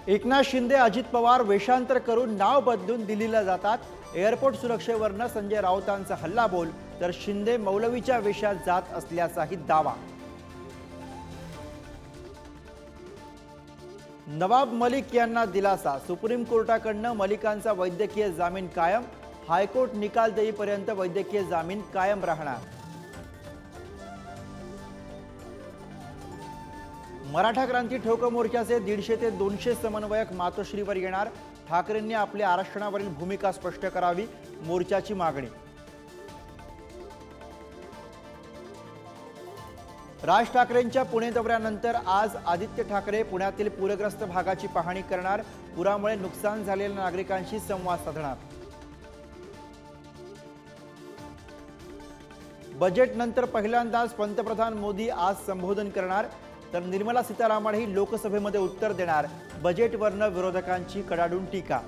एकनाथ शिंदे अजित पवार वेषांतर करून नाव बदलून दिल्लीला जातात। एअरपोर्ट सुरक्षेवरनं संजय राऊतांचा हल्लाबोल, तर शिंदे मौलवीच्या वेशात जात असल्याचाही दावा। नवाब मलिक यांना दिलासा, सुप्रीम कोर्टाकडनं मलिकांचा वैद्यकीय जामीन कायम। हायकोर्ट निकाल देईपर्यंत वैद्यकीय जामीन कायम राहणार। मराठा क्रांती ठोक मोर्चाचे 150 ते 200 समन्वयक मातोश्रीवर येणार। ठाकरेंनी आपल्या आरक्षणावरील भूमिका स्पष्ट करावी, मोर्चाची मागणी। राज ठाकरेंच्या पुणे दौऱ्यानंतर आज आदित्य ठाकरे पुण्यातील पूरग्रस्त भागाची पाहणी करणार। पुरामुळे नुकसान झालेल्या नागरिकांशी संवाद साधणार। बजेटनंतर पहिल्यांदाच पंतप्रधान मोदी आज संबोधन करणार, तर निर्मला सीतारामन ही लोकसभेमध्ये उत्तर देणार। बजेटवरनं विरोधकांची कडाडून टीका।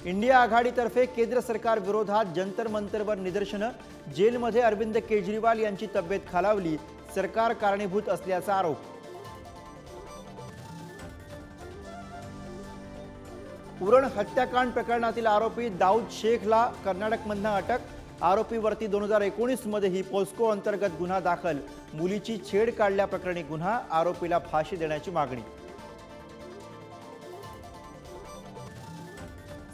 इंडिया आघाडीतर्फे केंद्र सरकार विरोधात जंतर मंतरवर निदर्शनं। जेलमध्ये अरविंद केजरीवाल यांची तब्येत खालावली, सरकार कारणीभूत असल्याचा आरोप। उरण हत्याकांड प्रकरणातील आरोपी दाऊद शेखला कर्नाटकमधून अटक। आरोपीवरती 2019 मध्येही पोस्को अंतर्गत गुन्हा दाखल। मुलीची छेड काढल्याप्रकरणी गुन्हा, आरोपीला फाशी देण्याची मागणी।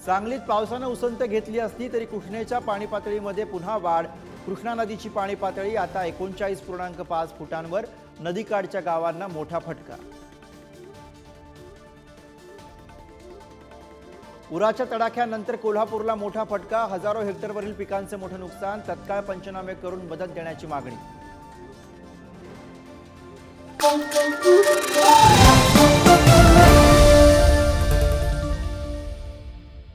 सांगलीत पावसानं उसंत घेतली असली तरी कृष्णेच्या पाणी पातळीमध्ये पुन्हा वाढ। कृष्णा नदीची पाणी पातळी आता 39.5 फुटांवर। नदीकाठच्या गावांना मोठा फटका। पुराच्या तडाख्यानंतर कोल्हापूरला मोठा फटका। हजारो हेक्टरवरील पिकांचे मोठे नुकसान। तत्काळ पंचनामे करून मदत देण्याची मागणी।